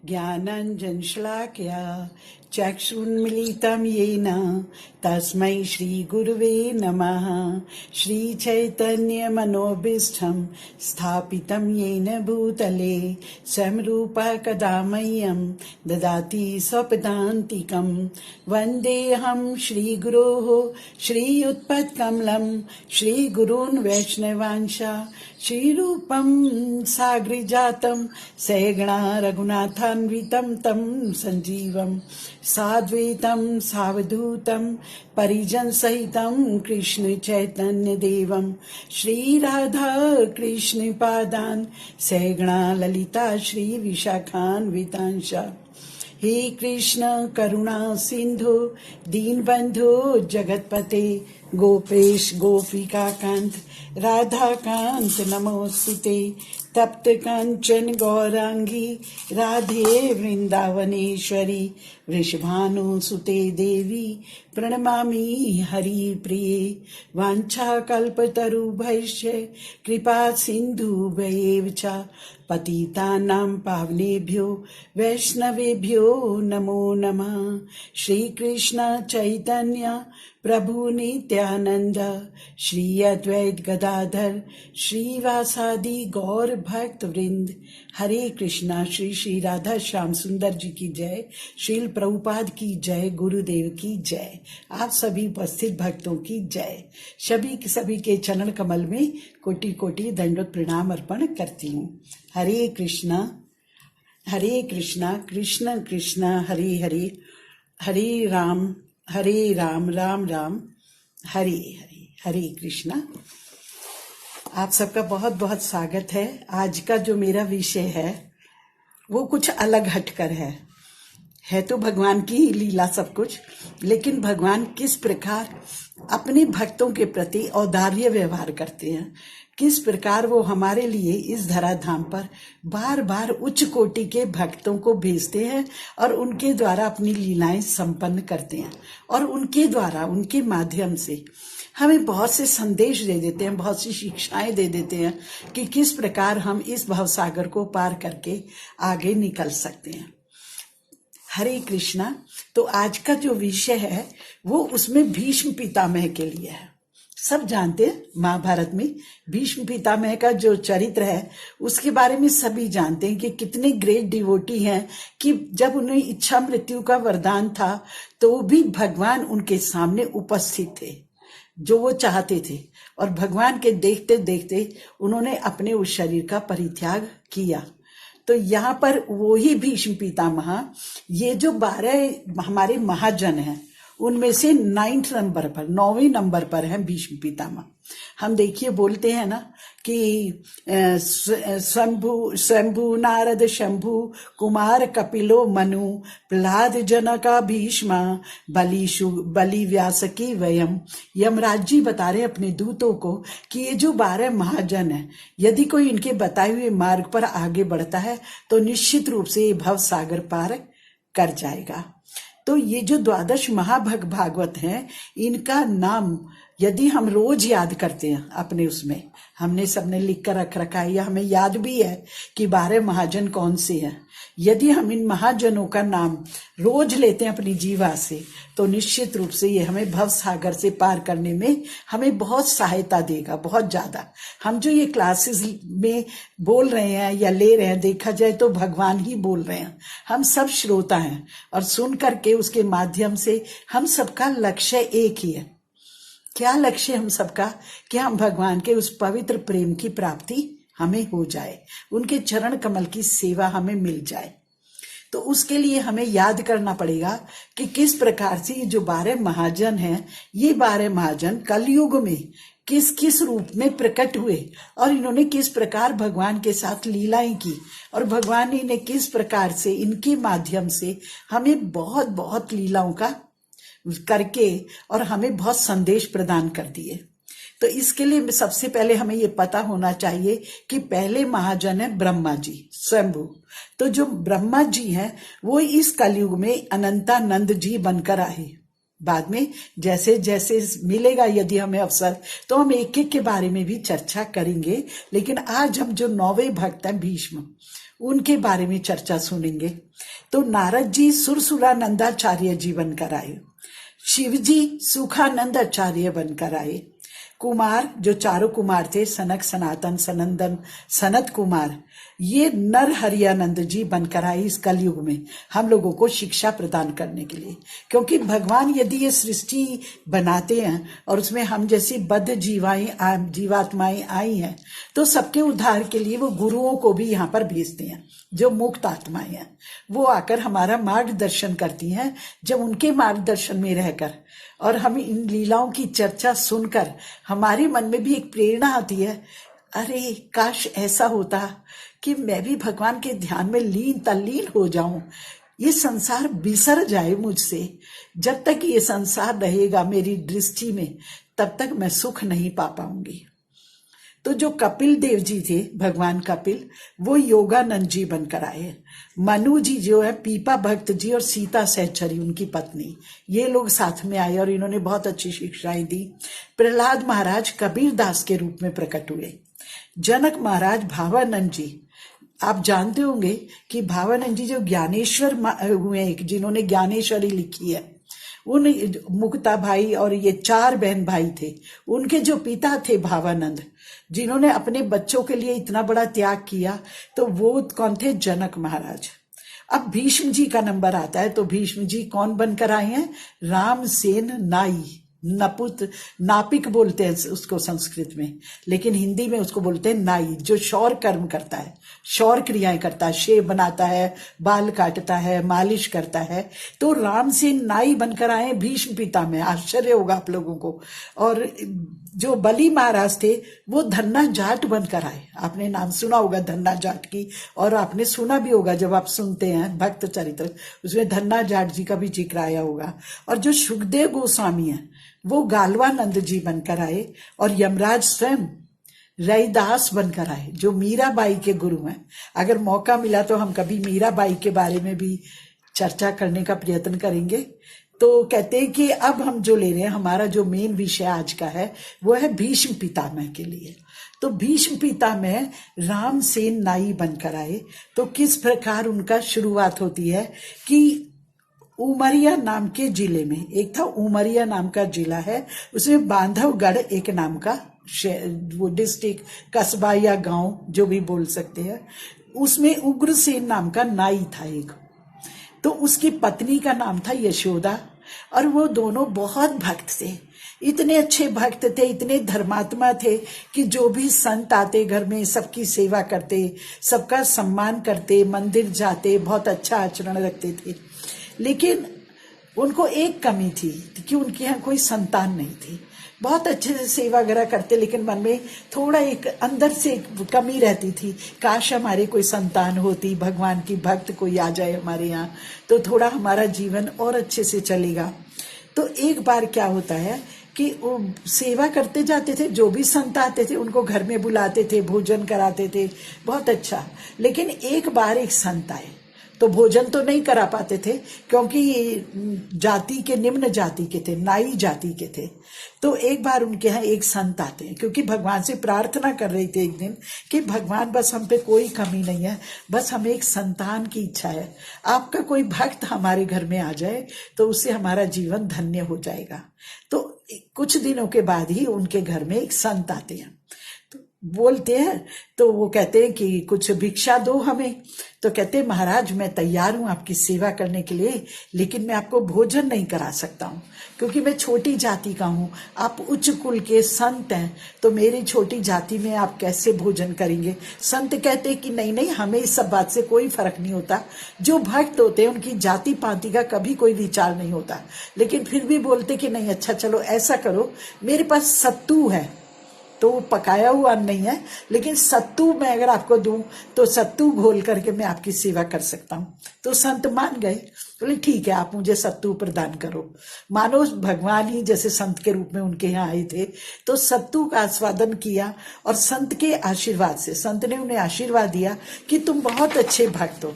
ज्ञानाञ्जनशलाकया चक्षुन्मीलितं येन तस्मै श्रीगुरुवे नमः। श्रीचैतन्यमनोभीष्टं स्थापितं येन भूतले स्वयं रूपः कदा मह्यं ददाति स्वपदान्तिकं। वन्देऽहं श्रीगुरोः श्रीयुत्पत्कमलं श्रीगुरून् वैष्णवांश श्रीरूपं साग्रजातं सहगणा रघुनाथान्वितं तं सञ्जीवं साद्वैतं सावधूतं परिजनसहितं कृष्ण चैतन्यदेवं श्रीराधा कृष्णपादान् सहगणा ललिता श्रीविशाखान्वितांश। हे कृष्ण करुणा सिंधु दीनबंधु जगतपते गोपेश गोपिका कांत राधा कांत नमोस्तुते। तप्त कंचन गौरांगी राधे वृंदावनेश्वरी वृषभानुसुते देवी प्रणमामि हरिप्रिये। वाञ्छाकल्पतरुभ्यश्च कृपा सिन्धुभ्येव च पतितानां पावनेभ्यो वैष्णवेभ्यो नमो नमः। श्रीकृष्ण चैतन्य प्रभु नित्यानंद श्री अद्वैत गदाधर श्रीवासादि गौर भक्त वृंद। हरे कृष्णा। श्री श्री राधा श्याम सुंदर जी की जय, श्रील प्रभुपाद की जय, गुरुदेव की जय, आप सभी उपस्थित भक्तों की जय। सभी के चरण कमल में कोटि कोटि दंडवत प्रणाम अर्पण करती हूँ। हरे कृष्णा कृष्ण कृष्ण हरे हरे, हरे राम राम राम हरे हरे, हरे कृष्णा। आप सबका बहुत बहुत स्वागत है। आज का जो मेरा विषय है वो कुछ अलग हटकर है तो भगवान की लीला सब कुछ, लेकिन भगवान किस प्रकार अपने भक्तों के प्रति औदार्य व्यवहार करते हैं, किस प्रकार वो हमारे लिए इस धराधाम पर बार बार उच्च कोटि के भक्तों को भेजते हैं और उनके द्वारा अपनी लीलाएं संपन्न करते हैं, और उनके द्वारा उनके माध्यम से हमें बहुत से संदेश दे देते हैं, बहुत सी शिक्षाएं दे देते हैं कि किस प्रकार हम इस भवसागर को पार करके आगे निकल सकते हैं। हरे कृष्णा। तो आज का जो विषय है वो उसमें भीष्म पितामह के लिए है। सब जानते हैं महाभारत में भीष्म पितामह का जो चरित्र है उसके बारे में सभी जानते हैं कि कितने ग्रेट डिवोटी हैं, कि जब उन्हें इच्छा मृत्यु का वरदान था तो भी भगवान उनके सामने उपस्थित थे जो वो चाहते थे, और भगवान के देखते देखते उन्होंने अपने उस शरीर का परित्याग किया। तो यहाँ पर वो ही भीष्म पितामह, ये जो 12 हमारे महाजन हैं उनमें से 9वें नंबर पर है भीष्म पितामह। हम देखिए बोलते हैं ना कि स्वयंभू नारद शंभु कुमार कपिलो मनु प्रहलाद जनका भीष्मा बलि व्यासकी वयम। यमराज जी बता रहे अपने दूतों को कि ये जो 12 महाजन हैं, यदि कोई इनके बताए हुए मार्ग पर आगे बढ़ता है तो निश्चित रूप से ये भव सागर पार कर जाएगा। तो ये जो 12 महाभागवत हैं, इनका नाम यदि हम रोज याद करते हैं अपने उसमें, हमने सबने लिख कर रख रखा है या हमें याद भी है कि 12 महाजन कौन से हैं, यदि हम इन महाजनों का नाम रोज लेते हैं अपनी जीवा से तो निश्चित रूप से ये हमें भव सागर से पार करने में हमें बहुत सहायता देगा, बहुत ज्यादा। हम जो ये क्लासेस में बोल रहे हैं या ले रहे हैं, देखा जाए तो भगवान ही बोल रहे हैं, हम सब श्रोता हैं, और सुन करके उसके माध्यम से हम सबका लक्ष्य एक ही है। क्या लक्ष्य हम सबका? कि हम भगवान के उस पवित्र प्रेम की प्राप्ति हमें हो जाए, उनके चरण कमल की सेवा हमें मिल जाए। तो उसके लिए हमें याद करना पड़ेगा कि किस प्रकार से ये जो 12 महाजन हैं, ये 12 महाजन कलयुग में किस किस रूप में प्रकट हुए, और इन्होंने किस प्रकार भगवान के साथ लीलाएं की, और भगवान ने इन्हें किस प्रकार से इनके माध्यम से हमें बहुत बहुत लीलाओं का करके और हमें बहुत संदेश प्रदान कर दिए। तो इसके लिए सबसे पहले हमें ये पता होना चाहिए कि पहले महाजन है ब्रह्मा जी स्वयंभू। तो जो ब्रह्मा जी हैं वो इस कलयुग में अनंतानंद जी बनकर आए। बाद में जैसे जैसे मिलेगा यदि हमें अवसर तो हम एक एक के बारे में भी चर्चा करेंगे। लेकिन आज हम जो 9वें भक्त हैं भीष्म, उनके बारे में चर्चा सुनेंगे। तो नारद जी सुरसुरानंदाचार्य जी बनकर आए, शिव जी सुखानंद आचार्य बनकर आए, कुमार जो चारों कुमार थे, सनक सनातन सनंदन सनत कुमार, ये नर हरियानंद जी बनकर आए इस कलयुग में हम लोगों को शिक्षा प्रदान करने के लिए। क्योंकि भगवान यदि ये सृष्टि बनाते हैं और उसमें हम जैसी बद्ध जीवात्माएं आई हैं, तो सबके उद्धार के लिए वो गुरुओं को भी यहाँ पर भेजते हैं जो मुक्त आत्माएं हैं। वो आकर हमारा मार्गदर्शन करती हैं। जब उनके मार्गदर्शन में रहकर और हम इन लीलाओं की चर्चा सुनकर हमारे मन में भी एक प्रेरणा आती है, अरे काश ऐसा होता कि मैं भी भगवान के ध्यान में तल्लीन हो जाऊं, ये संसार बिसर जाए मुझसे। जब तक ये संसार रहेगा मेरी दृष्टि में, तब तक मैं सुख नहीं पा पाऊंगी। तो जो कपिल देव जी थे, भगवान कपिल, वो योगानंद जी बनकर आए। मनु जी जो है पीपा भक्त जी और सीता सहचरी उनकी पत्नी, ये लोग साथ में आए और इन्होंने बहुत अच्छी शिक्षाएं दी। प्रहलाद महाराज कबीर दास के रूप में प्रकट हुए। जनक महाराज भावानंद जी, आप जानते होंगे कि भावानंद जी जो ज्ञानेश्वर हुए, जिन्होंने ज्ञानेश्वरी लिखी है, उन मुक्ता भाई और ये 4 बहन भाई थे, उनके जो पिता थे भावानंद, जिन्होंने अपने बच्चों के लिए इतना बड़ा त्याग किया, तो वो कौन थे? जनक महाराज। अब भीष्म जी का नंबर आता है, तो भीष्म जी कौन बनकर आए हैं? रामसेन नाई, नपुत नापिक बोलते हैं उसको संस्कृत में, लेकिन हिंदी में उसको बोलते हैं नाई, जो शौर कर्म करता है, शौर क्रियाएं करता है, शेव बनाता है, बाल काटता है, मालिश करता है। तो रामसेन नाई बनकर आए भीष्म पिता में, आश्चर्य होगा आप लोगों को। और जो बलि महाराज थे वो धन्ना जाट बनकर आए। आपने नाम सुना होगा धन्ना जाट की, और आपने सुना भी होगा जब आप सुनते हैं भक्त चरित्र, उसमें धन्ना जाट जी का भी जिक्र आया होगा। और जो सुखदेव गोस्वामी है वो गालवानंद जी बनकर आए, और यमराज स्वयं रैदास बनकर आए, जो मीराबाई के गुरु हैं। अगर मौका मिला तो हम कभी मीराबाई के बारे में भी चर्चा करने का प्रयत्न करेंगे। तो कहते हैं कि अब हम जो ले रहे हैं, हमारा जो मेन विषय आज का है वो है भीष्म पितामह के लिए। तो भीष्म पितामह रामसेन नाई बनकर आए। तो किस प्रकार उनका शुरुआत होती है कि उमरिया नाम के जिले में, एक था उमरिया नाम का जिला है, उसमें बांधवगढ़ एक नाम का वो डिस्ट्रिक्ट, कस्बा या गांव जो भी बोल सकते हैं, उसमें उग्रसेन नाम का नाई था एक। तो उसकी पत्नी का नाम था यशोदा, और वो दोनों बहुत भक्त थे, इतने अच्छे भक्त थे, इतने धर्मात्मा थे कि जो भी संत आते घर में सबकी सेवा करते, सबका सम्मान करते, मंदिर जाते, बहुत अच्छा आचरण रखते थे। लेकिन उनको एक कमी थी कि उनके यहाँ कोई संतान नहीं थी। बहुत अच्छे से सेवा वगैरह करते, लेकिन मन में थोड़ा एक अंदर से कमी रहती थी, काश हमारे कोई संतान होती, भगवान की भक्त कोई आ जाए हमारे यहाँ, तो थोड़ा हमारा जीवन और अच्छे से चलेगा। तो एक बार क्या होता है कि वो सेवा करते जाते थे, जो भी संत आते थे उनको घर में बुलाते थे, भोजन कराते थे, बहुत अच्छा। लेकिन एक बार एक संत आए, तो भोजन तो नहीं करा पाते थे क्योंकि जाति के, निम्न जाति के थे, नाई जाति के थे। तो एक बार उनके यहाँ एक संत आते हैं, क्योंकि भगवान से प्रार्थना कर रही थी एक दिन कि भगवान बस हम पे कोई कमी नहीं है, बस हमें एक संतान की इच्छा है, आपका कोई भक्त हमारे घर में आ जाए तो उससे हमारा जीवन धन्य हो जाएगा। तो कुछ दिनों के बाद ही उनके घर में एक संत आते हैं, बोलते हैं, तो वो कहते हैं कि कुछ भिक्षा दो हमें। तो कहते हैं महाराज मैं तैयार हूं आपकी सेवा करने के लिए, लेकिन मैं आपको भोजन नहीं करा सकता हूं क्योंकि मैं छोटी जाति का हूं, आप उच्च कुल के संत हैं, तो मेरी छोटी जाति में आप कैसे भोजन करेंगे। संत कहते हैं कि नहीं नहीं, हमें इस सब बात से कोई फर्क नहीं होता, जो भक्त होते हैं उनकी जाति पाति का कभी कोई विचार नहीं होता। लेकिन फिर भी बोलते कि नहीं, अच्छा चलो ऐसा करो, मेरे पास सत्तू है, तो पकाया हुआ अन्न नहीं है, लेकिन सत्तू मैं अगर आपको दूं तो सत्तू घोल करके मैं आपकी सेवा कर सकता हूं। तो संत मान गए, बोले ठीक है आप मुझे सत्तू प्रदान करो। मानो भगवान ही जैसे संत के रूप में उनके यहाँ आए थे। तो सत्तू का आस्वादन किया और संत के आशीर्वाद से, संत ने उन्हें आशीर्वाद दिया कि तुम बहुत अच्छे भक्त हो,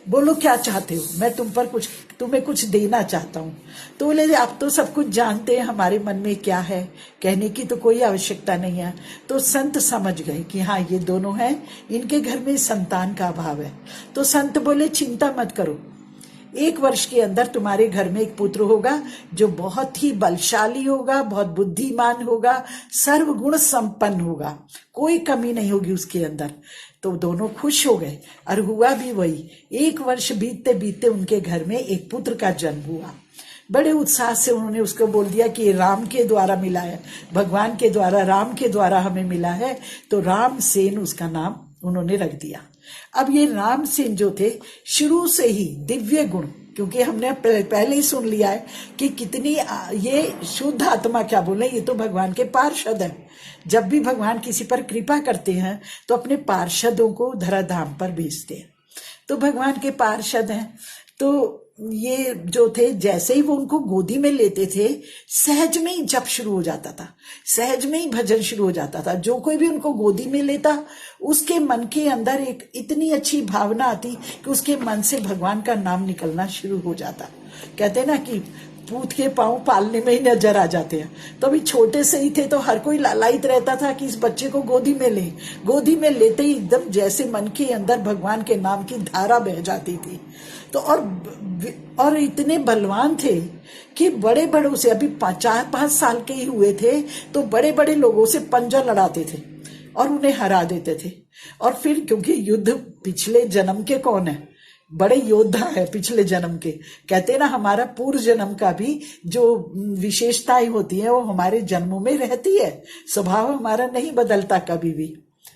बोलो क्या चाहते हो, मैं तुम्हें कुछ देना चाहता हूँ। तो बोले आप तो सब कुछ जानते हैं हमारे मन में क्या है, कहने की तो कोई आवश्यकता नहीं है। तो संत समझ गए कि हाँ ये दोनों हैं, इनके घर में संतान का अभाव है। तो संत बोले चिंता मत करो, 1 वर्ष के अंदर तुम्हारे घर में एक पुत्र होगा जो बहुत ही बलशाली होगा, बहुत बुद्धिमान होगा, सर्वगुण संपन्न होगा, कोई कमी नहीं होगी उसके अंदर। तो दोनों खुश हो गए और हुआ भी वही। 1 वर्ष बीतते बीतते उनके घर में एक पुत्र का जन्म हुआ। बड़े उत्साह से उन्होंने उसको बोल दिया कि राम के द्वारा मिला है, भगवान के द्वारा, राम के द्वारा हमें मिला है। तो रामसेन उसका नाम उन्होंने रख दिया। अब ये रामसेन जो थे शुरू से ही दिव्य गुण, क्योंकि हमने पहले ही सुन लिया है कि कितनी ये शुद्ध आत्मा, क्या बोले, ये तो भगवान के पार्षद हैं। जब भी भगवान किसी पर कृपा करते हैं तो अपने पार्षदों को धराधाम पर भेजते हैं। तो भगवान के पार्षद हैं। तो ये जो थे, जैसे ही वो उनको गोदी में लेते थे, सहज में ही जप शुरू हो जाता था, सहज में ही भजन शुरू हो जाता था। जो कोई भी उनको गोदी में लेता, उसके मन के अंदर एक इतनी अच्छी भावना आती कि उसके मन से भगवान का नाम निकलना शुरू हो जाता। कहते हैं ना कि पूत के पांव पालने में ही नजर आ जाते हैं। तो अभी छोटे से ही थे तो हर कोई लालायित रहता था कि इस बच्चे को गोदी में ले। गोदी में लेते ही एकदम जैसे मन के अंदर भगवान के नाम की धारा बह जाती थी। तो और इतने बलवान थे कि बड़े बड़ों से, अभी 4-5 साल के ही हुए थे, तो बड़े बड़े लोगों से पंजा लड़ाते थे और उन्हें हरा देते थे। और फिर क्योंकि युद्ध पिछले जन्म के कौन है, बड़े योद्धा है पिछले जन्म के। कहते हैं ना हमारा पूर्व जन्म का भी जो विशेषताएं होती है वो हमारे जन्मों में रहती है। स्वभाव हमारा नहीं बदलता कभी भी,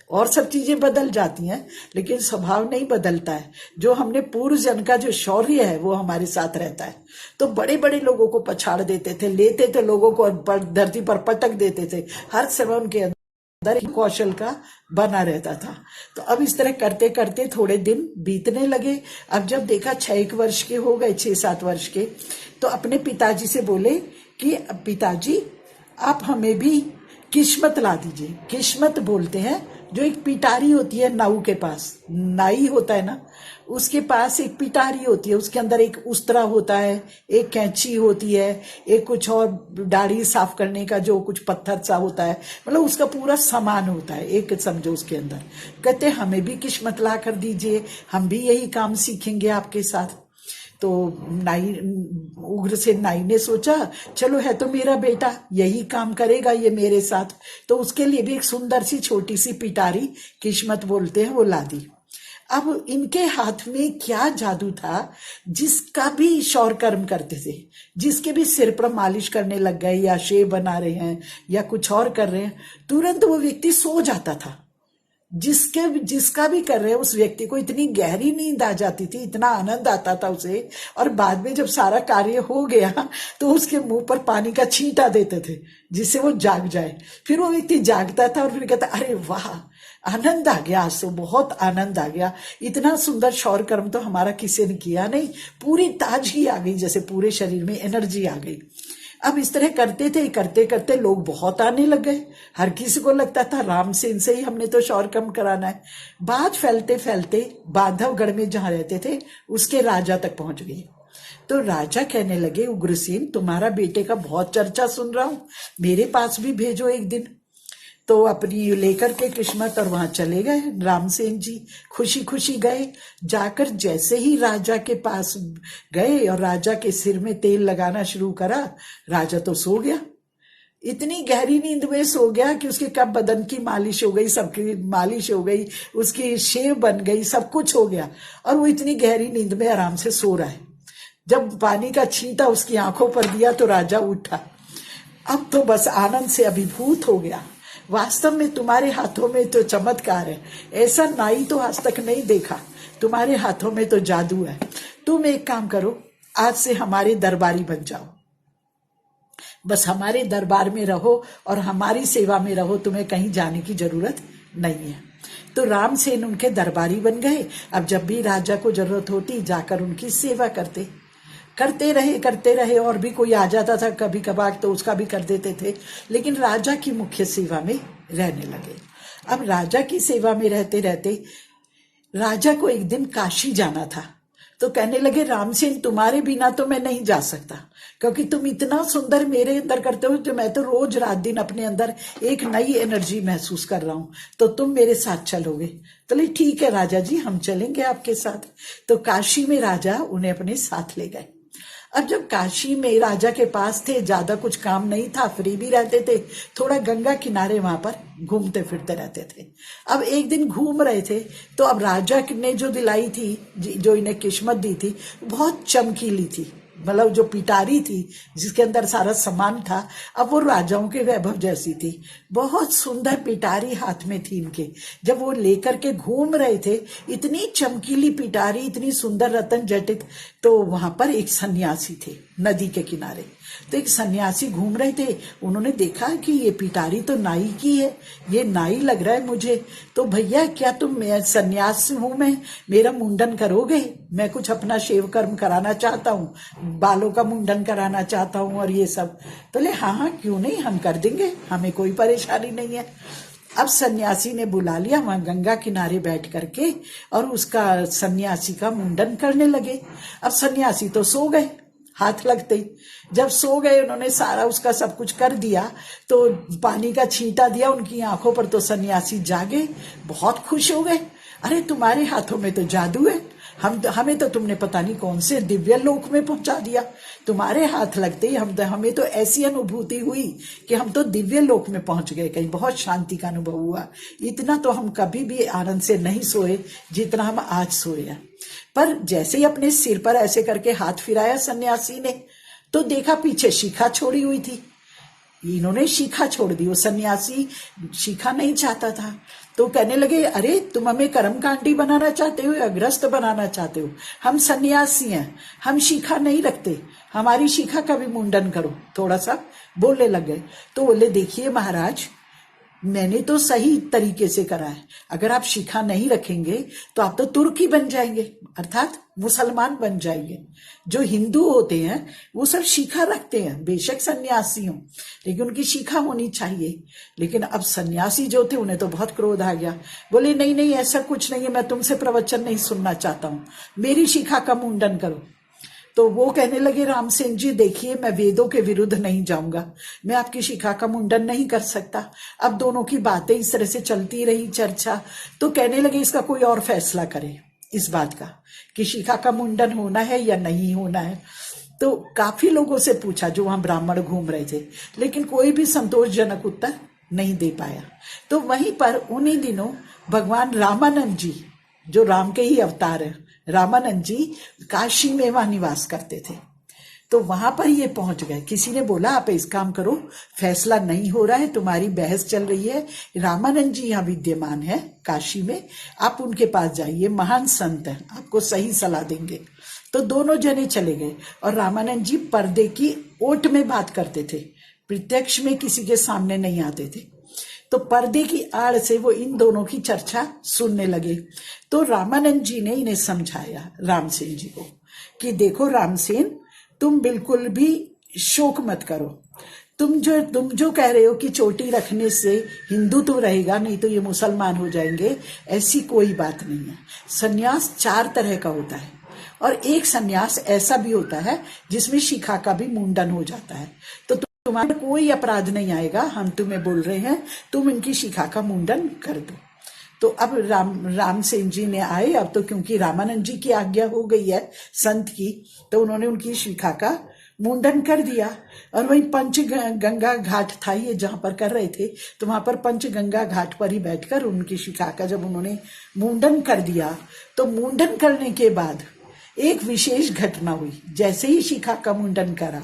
और सब चीजें बदल जाती हैं लेकिन स्वभाव नहीं बदलता है। जो हमने पूर्व जन्म का जो शौर्य है वो हमारे साथ रहता है। तो बड़े बड़े लोगों को पछाड़ देते थे, लेते थे लोगों को धरती पर पटक देते थे। हर समय उनके अंदर कौशल का बना रहता था। तो अब इस तरह करते करते थोड़े दिन बीतने लगे। अब जब देखा 6 वर्ष के हो गए, 6-7 वर्ष के, तो अपने पिताजी से बोले कि पिताजी आप हमें भी किस्मत ला दीजिए। किस्मत बोलते हैं जो एक पिटारी होती है नाऊ के पास, नाई होता है ना, उसके पास एक पिटारी होती है, उसके अंदर एक उस्तरा होता है, एक कैंची होती है, एक कुछ और दाढ़ी साफ करने का जो कुछ पत्थर सा होता है, मतलब उसका पूरा सामान होता है एक, समझो उसके अंदर। कहते हमें भी किस्मत ला कर दीजिए, हम भी यही काम सीखेंगे आपके साथ। तो नाई, उग्रसेन नाई ने सोचा चलो है तो मेरा बेटा, यही काम करेगा ये मेरे साथ। तो उसके लिए भी एक सुंदर सी छोटी सी पिटारी, किस्मत बोलते हैं, वो ला दी। अब इनके हाथ में क्या जादू था, जिसका भी शौर कर्म करते थे, जिसके भी सिर पर मालिश करने लग गए या शेव बना रहे हैं या कुछ और कर रहे हैं, तुरंत वो व्यक्ति सो जाता था। जिसका भी कर रहे हैं उस व्यक्ति को इतनी गहरी नींद आ जाती थी, इतना आनंद आता था उसे। और बाद में जब सारा कार्य हो गया तो उसके मुंह पर पानी का छींटा देते थे जिससे वो जाग जाए। फिर वो व्यक्ति जागता था और फिर कहता अरे वाह, आनंद आ गया, आज तो बहुत आनंद आ गया, इतना सुंदर शौर कर्म तो हमारा किसी ने किया नहीं। पूरी ताजगी आ गई, जैसे पूरे शरीर में एनर्जी आ गई। अब इस तरह करते थे, करते करते लोग बहुत आने लग गए। हर किसी को लगता था रामसेन से ही हमने तो शौर कम कराना है। बात फैलते फैलते बांधवगढ़ में जहां रहते थे उसके राजा तक पहुंच गई। तो राजा कहने लगे उग्रसेन, तुम्हारा बेटे का बहुत चर्चा सुन रहा हूं, मेरे पास भी भेजो एक दिन। तो अपनी लेकर के किस्मत और वहां चले गए। रामसेन जी खुशी खुशी गए। जाकर जैसे ही राजा के पास गए और राजा के सिर में तेल लगाना शुरू करा, राजा तो सो गया। इतनी गहरी नींद में सो गया कि उसके कब बदन की मालिश हो गई, सबकी मालिश हो गई, उसकी शेव बन गई, सब कुछ हो गया और वो इतनी गहरी नींद में आराम से सो रहा है। जब पानी का छींटा उसकी आंखों पर दिया तो राजा उठा। अब तो बस आनंद से अभिभूत हो गया। वास्तव में तुम्हारे हाथों में तो चमत्कार है, ऐसा नाई तो आज तक नहीं देखा। तुम्हारे हाथों में तो जादू है। तुम एक काम करो, आज से हमारे दरबारी बन जाओ, बस हमारे दरबार में रहो और हमारी सेवा में रहो, तुम्हें कहीं जाने की जरूरत नहीं है। तो रामसेन उनके दरबारी बन गए। अब जब भी राजा को जरूरत होती जाकर उनकी सेवा करते रहे और भी कोई आ जाता था कभी कभार तो उसका भी कर देते थे, लेकिन राजा की मुख्य सेवा में रहने लगे। अब राजा की सेवा में रहते रहते राजा को एक दिन काशी जाना था। तो कहने लगे रामसेन तुम्हारे बिना तो मैं नहीं जा सकता, क्योंकि तुम इतना सुंदर मेरे अंदर करते हो, तो मैं तो रोज रात दिन अपने अंदर एक नई एनर्जी महसूस कर रहा हूं, तो तुम मेरे साथ चलोगे। तो ले ठीक है राजा जी, हम चलेंगे आपके साथ। तो काशी में राजा उन्हें अपने साथ ले गए। अब जब काशी में राजा के पास थे, ज्यादा कुछ काम नहीं था, फ्री भी रहते थे, थोड़ा गंगा किनारे वहां पर घूमते फिरते रहते थे। अब एक दिन घूम रहे थे, तो अब राजा ने जो दिलाई थी, जो इन्हें किस्मत दी थी, बहुत चमकीली थी, मतलब जो पिटारी थी जिसके अंदर सारा सामान था, अब वो राजाओं के वैभव जैसी थी। बहुत सुंदर पिटारी हाथ में थी इनके। जब वो लेकर के घूम रहे थे, इतनी चमकीली पिटारी, इतनी सुंदर रतन जटित, तो वहां पर एक सन्यासी थे नदी के किनारे। तो एक सन्यासी घूम रहे थे, उन्होंने देखा कि ये पिटारी तो नाई की है, ये नाई लग रहा है मुझे, तो भैया क्या तुम, मैं सन्यास हूं, मैं मेरा मुंडन करोगे? मैं कुछ अपना शेव कर्म कराना चाहता हूँ, बालों का मुंडन कराना चाहता हूँ और ये सब। तो ले हाँ हाँ क्यों नहीं, हम कर देंगे, हमें कोई परेशानी नहीं है। अब सन्यासी ने बुला लिया वहां गंगा किनारे बैठ करके, और उसका सन्यासी का मुंडन करने लगे। अब सन्यासी तो सो गए हाथ लगते ही। जब सो गए, उन्होंने सारा उसका सब कुछ कर दिया, तो पानी का छींटा दिया उनकी आंखों पर, तो सन्यासी जागे, बहुत खुश हो गए। अरे तुम्हारे हाथों में तो जादू है, हमें तो तुमने पता नहीं कौन से दिव्य लोक में पहुंचा दिया। तुम्हारे हाथ लगते ही हमें तो ऐसी अनुभूति हुई कि हम तो दिव्य लोक में पहुंच गए, कहीं बहुत शांति का अनुभव हुआ। इतना तो हम कभी भी आनंद से नहीं सोए जितना हम आज सोए हैं। पर जैसे ही अपने सिर पर ऐसे करके हाथ फिराया सन्यासी ने, तो देखा पीछे शिखा छोड़ी हुई थी। इन्होंने शिखा छोड़ दी, वो सन्यासी शिखा नहीं चाहता था। तो कहने लगे अरे तुम हमें कर्मकांडी बनाना चाहते हो या ग्रस्त बनाना चाहते हो? हम सन्यासी हैं, हम शिखा नहीं रखते, हमारी शिखा का भी मुंडन करो। थोड़ा सा बोलने लग गए। तो बोले देखिए महाराज, मैंने तो सही तरीके से करा है, अगर आप शिखा नहीं रखेंगे तो आप तो तुर्की बन जाएंगे, अर्थात मुसलमान बन जाएंगे। जो हिंदू होते हैं वो सब शिखा रखते हैं, बेशक सन्यासी हो, लेकिन उनकी शिखा होनी चाहिए। लेकिन अब सन्यासी जो थे उन्हें तो बहुत क्रोध आ गया। बोले नहीं नहीं ऐसा कुछ नहीं है, मैं तुमसे प्रवचन नहीं सुनना चाहता हूं, मेरी शिखा का मुंडन करो। तो वो कहने लगे रामसेन जी देखिए, मैं वेदों के विरुद्ध नहीं जाऊंगा, मैं आपकी शिखा का मुंडन नहीं कर सकता। अब दोनों की बातें इस तरह से चलती रही, चर्चा। तो कहने लगे इसका कोई और फैसला करे, इस बात का कि शिखा का मुंडन होना है या नहीं होना है। तो काफी लोगों से पूछा जो वहां ब्राह्मण घूम रहे थे, लेकिन कोई भी संतोषजनक उत्तर नहीं दे पाया। तो वहीं पर उन्हीं दिनों भगवान रामानंद जी, जो राम के ही अवतार है, रामानंद जी काशी में वहां निवास करते थे। तो वहां पर ये पहुंच गए। किसी ने बोला आप इस काम करो, फैसला नहीं हो रहा है, तुम्हारी बहस चल रही है, रामानंद जी यहाँ विद्यमान है काशी में, आप उनके पास जाइए, महान संत है, आपको सही सलाह देंगे। तो दोनों जने चले गए, और रामानंद जी पर्दे की ओट में बात करते थे, प्रत्यक्ष में किसी के सामने नहीं आते थे। तो पर्दे की आड़ से वो इन दोनों की चर्चा सुनने लगे। तो रामानंद जी ने इन्हें समझाया रामसेन जी को कि देखो रामसेन, तुम बिल्कुल भी शोक मत करो, तुम जो कह रहे हो कि चोटी रखने से हिंदू तो रहेगा, नहीं तो ये मुसलमान हो जाएंगे, ऐसी कोई बात नहीं है। सन्यास 4 तरह का होता है, और एक सन्यास ऐसा भी होता है जिसमें शिखा का भी मुंडन हो जाता है। तो तुम्हारा कोई अपराध नहीं आएगा, हम तुम्हें बोल रहे हैं तुम इनकी शिखा का मुंडन कर दो। तो अब रामसेन जी ने आए, अब तो क्योंकि रामानंद जी की आज्ञा हो गई है संत की, तो उन्होंने उनकी शिखा का मुंडन कर दिया। और वहीं पंचगंगा घाट था ये जहां पर कर रहे थे, तो वहां पर पंचगंगा घाट पर ही बैठकर उनकी शिखा का जब उन्होंने मुंडन कर दिया, तो मुंडन करने के बाद एक विशेष घटना हुई। जैसे ही शिखा का मुंडन करा,